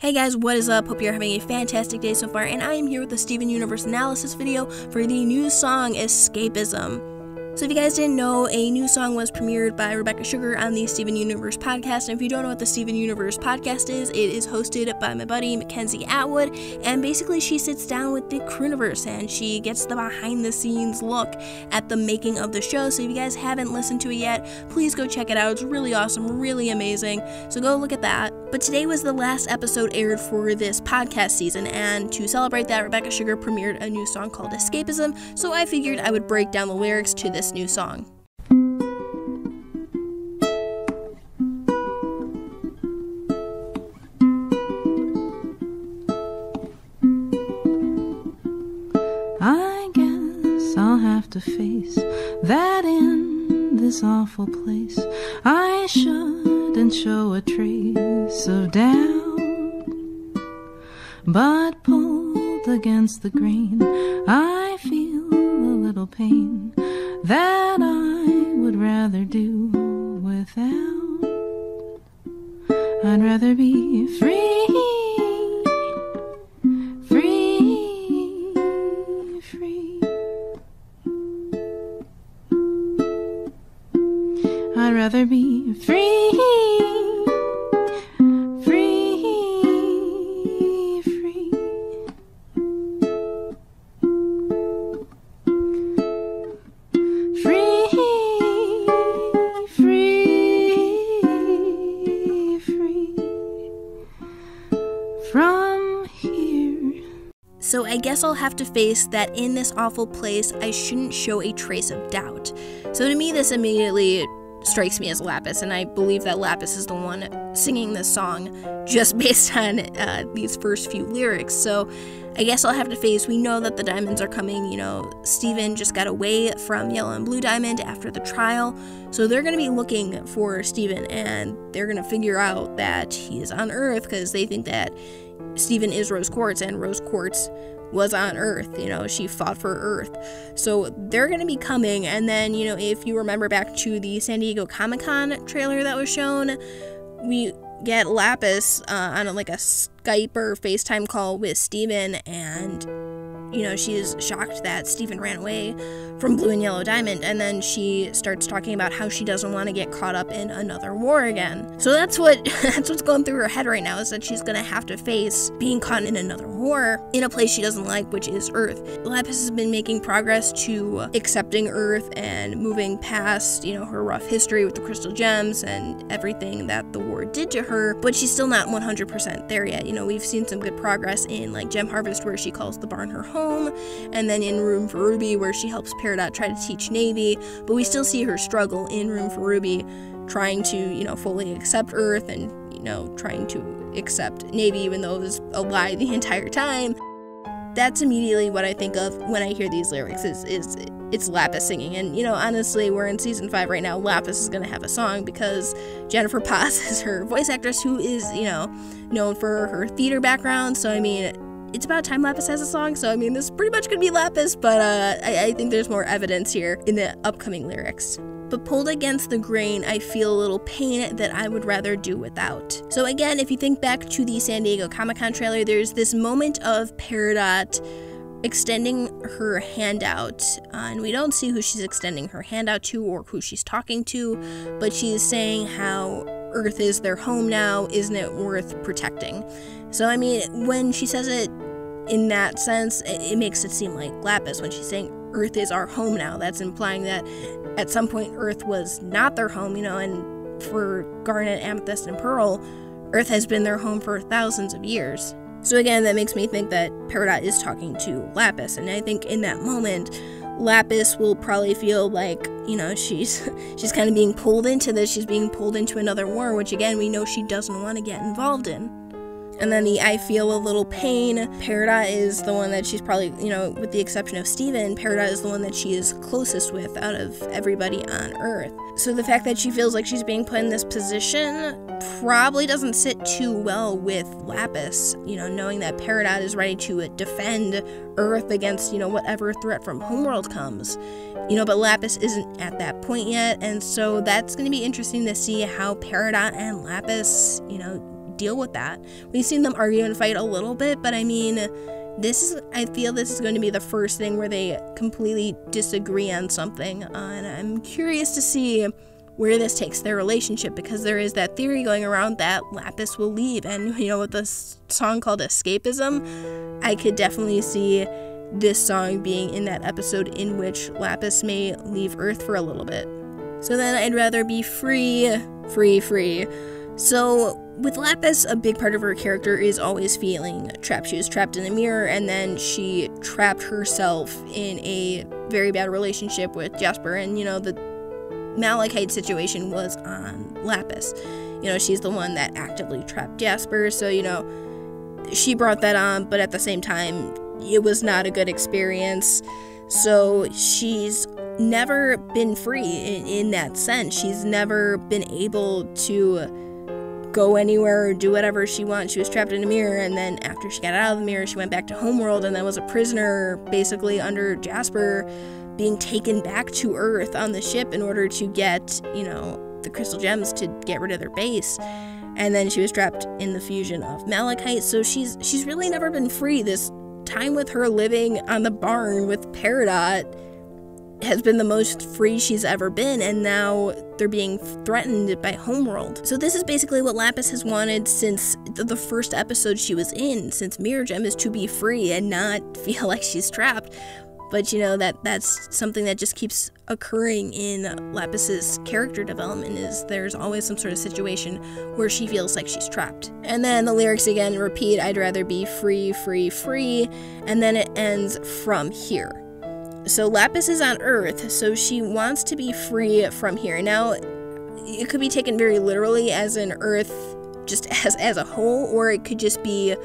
Hey guys, what is up? Hope you're having a fantastic day so far, and I am here with the Steven Universe analysis video for the new song, Escapism. So if you guys didn't know, a new song was premiered by Rebecca Sugar on the Steven Universe podcast, and if you don't know what the Steven Universe podcast is, it is hosted by my buddy Mackenzie Atwood, and basically she sits down with the Crewniverse and she gets the behind the scenes look at the making of the show. So if you guys haven't listened to it yet, please go check it out. It's really awesome, really amazing, so go look at that. But today was the last episode aired for this podcast season, and to celebrate that, Rebecca Sugar premiered a new song called Escapism, so I figured I would break down the lyrics to this new song. I guess I'll have to face that in this awful place I shouldn't show a trace of doubt, but pulled against the grain I feel a little pain that I would rather do without. I'd rather be free, free, free. I'd rather be free, free, free. Free, free, free from here. So I guess I'll have to face that in this awful place, I shouldn't show a trace of doubt. So to me, this immediately strikes me as Lapis, and I believe that Lapis is the one singing this song just based on these first few lyrics. So I guess I'll have to face, we know that the diamonds are coming, you know, Steven just got away from Yellow and Blue Diamond after the trial, so they're going to be looking for Steven, and they're going to figure out that he is on Earth because they think that Steven is Rose Quartz, and Rose Quartz was on Earth, you know, she fought for Earth. So they're going to be coming, and then, you know, if you remember back to the San Diego Comic-Con trailer that was shown, we get Lapis on a Skype or FaceTime call with Steven, and, you know, she's shocked that Steven ran away from Blue and Yellow Diamond, and then she starts talking about how she doesn't want to get caught up in another war again. So that's what's going through her head right now, is that she's gonna have to face being caught in another war in a place she doesn't like, which is Earth. Lapis has been making progress to accepting Earth and moving past, you know, her rough history with the crystal gems and everything that the war did to her, but she's still not 100% there yet. You know, we've seen some good progress in Gem Harvest, where she calls the barn her home, and then in Room for Ruby, where she helps Peridot try to teach Navy, but we still see her struggle in Room for Ruby, trying to, you know, fully accept Earth and, you know, trying to accept Navy, even though it was a lie the entire time. That's immediately what I think of when I hear these lyrics, is it's Lapis singing. And, you know, honestly, we're in season 5 right now. Lapis is going to have a song because Jennifer Paz is her voice actress, who is, you know, known for her theater background. So, I mean, it's about time Lapis has a song, so I mean, this is pretty much gonna be Lapis, but I think there's more evidence here in the upcoming lyrics. But pulled against the grain, I feel a little pain that I would rather do without. So again, if you think back to the San Diego Comic-Con trailer, there's this moment of Peridot extending her hand out, and we don't see who she's extending her hand out to or who she's talking to, but she's saying how Earth is their home now, isn't it worth protecting? So I mean, when she says it in that sense, it makes it seem like Lapis. When she's saying Earth is our home now, that's implying that at some point Earth was not their home, you know, and for Garnet, Amethyst, and Pearl, Earth has been their home for thousands of years. So again, that makes me think that Peridot is talking to Lapis, and I think in that moment, Lapis will probably feel like, you know, she's kind of being pulled into this, she's being pulled into another war, which again, we know she doesn't want to get involved in. And then the I feel a little pain, Peridot is the one that she's probably, you know, with the exception of Steven, Peridot is the one that she is closest with out of everybody on Earth. So the fact that she feels like she's being put in this position probably doesn't sit too well with Lapis, you know, knowing that Peridot is ready to defend Earth against, you know, whatever threat from Homeworld comes. You know, but Lapis isn't at that point yet, and so that's going to be interesting to see how Peridot and Lapis, you know, deal with that. We've seen them argue and fight a little bit, but I mean, I feel this is going to be the first thing where they completely disagree on something, and I'm curious to see where this takes their relationship, because there is that theory going around that Lapis will leave, and with this song called Escapism, I could definitely see this song being in that episode in which Lapis may leave Earth for a little bit. So then I'd rather be free. So with Lapis, a big part of her character is always feeling trapped. She was trapped in a mirror, and then she trapped herself in a very bad relationship with Jasper, and the Malachite situation was on Lapis. She's the one that actively trapped Jasper, so she brought that on, but at the same time, it was not a good experience. So she's never been free in that sense. She's never been able to go anywhere or do whatever she wants. She was trapped in a mirror, and then after she got out of the mirror, she went back to Homeworld and then was a prisoner basically under Jasper, being taken back to Earth on the ship in order to get, the crystal gems to get rid of their base. And then she was trapped in the fusion of Malachite. So she's really never been free. This time with her living on the barn with Peridot has been the most free she's ever been, and now they're being threatened by Homeworld. So this is basically what Lapis has wanted since the first episode she was in, since Mirror Gem, is to be free and not feel like she's trapped. But that's something that just keeps occurring in Lapis's character development, is there's always some sort of situation where she feels like she's trapped. And then the lyrics again repeat, I'd rather be free, and then it ends from here. So Lapis is on Earth, so she wants to be free from here. Now, it could be taken very literally as in Earth just as a whole, or it could just be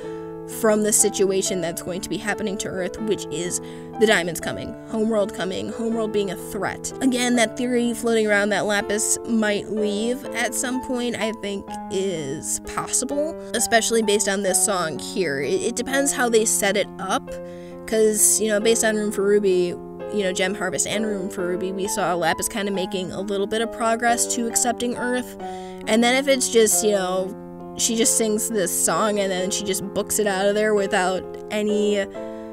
from the situation that's going to be happening to Earth, which is the diamonds coming, Homeworld being a threat. Again, that theory floating around that Lapis might leave at some point, I think is possible, especially based on this song here. It depends how they set it up, because, based on Room for Ruby, Gem Harvest and Room for Ruby, we saw Lapis kind of making a little bit of progress to accepting Earth. And then if it's just, she just sings this song and then she just books it out of there without any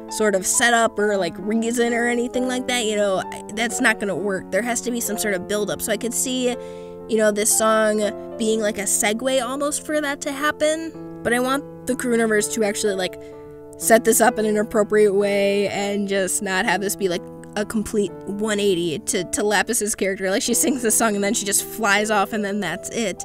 sort of setup or reason or anything like that, that's not going to work. There has to be some sort of build-up. So I could see, this song being like a segue almost for that to happen. But I want the Croonerverse to actually set this up in an appropriate way and just not have this be a complete 180 to Lapis's character. She sings this song and then she just flies off and then that's it.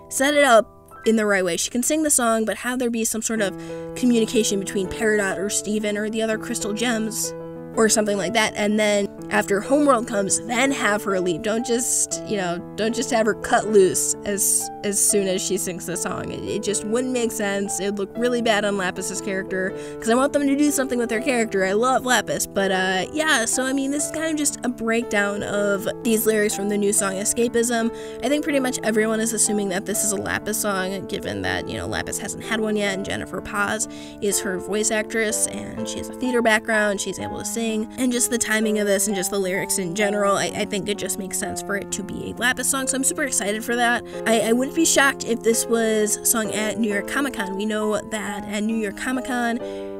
Set it up in the right way. She can sing the song, but have there be some sort of communication between Peridot or Steven or the other crystal gems or something like that. And then after Homeworld comes, then have her leave. Don't just have her cut loose as soon as she sings the song. It just wouldn't make sense. It'd look really bad on Lapis's character, because I want them to do something with their character. I love Lapis, but yeah, so I mean, this is kind of just a breakdown of these lyrics from the new song Escapism. I think pretty much everyone is assuming that this is a Lapis song, given that, Lapis hasn't had one yet, and Jennifer Paz is her voice actress, and she has a theater background, she's able to sing, and just the timing of this and just the lyrics in general, I think it just makes sense for it to be a Lapis song, so I'm super excited for that. I wouldn't be shocked if this was sung at New York Comic Con. We know that at New York Comic Con,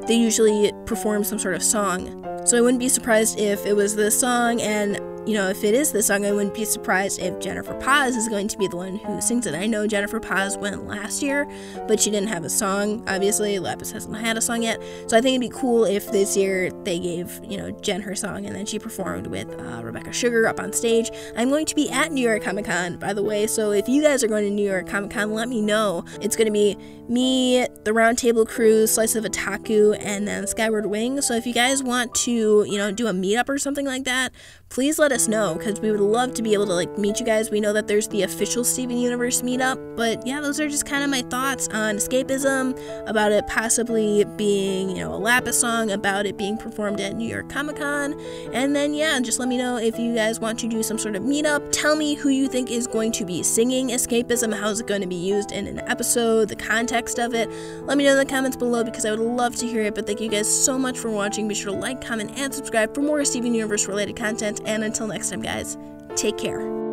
they usually perform some sort of song, so I wouldn't be surprised if it was this song, and if it is this song, I wouldn't be surprised if Jennifer Paz is going to be the one who sings it. I know Jennifer Paz went last year, but she didn't have a song. Obviously, Lapis hasn't had a song yet, so I think it'd be cool if this year they gave, Jen her song, and then she performed with Rebecca Sugar up on stage. I'm going to be at New York Comic Con, by the way, so if you guys are going to New York Comic Con, let me know. It's going to be me, the Roundtable Crew, Slice of Otaku, and then Skyward Wing, so if you guys want to, do a meetup or something like that, please let us know, because we would love to be able to meet you guys. We know that there's the official Steven Universe meetup, but yeah, those are just kind of my thoughts on Escapism, about it possibly being, a Lapis song, about it being performed at New York Comic Con, and then yeah, just let me know if you guys want to do some sort of meetup. Tell me who you think is going to be singing Escapism, how's it going to be used in an episode, the context of it. Let me know in the comments below, because I would love to hear it. But thank you guys so much for watching. Be sure to like, comment, and subscribe for more Steven Universe related content. And until next time, guys, take care.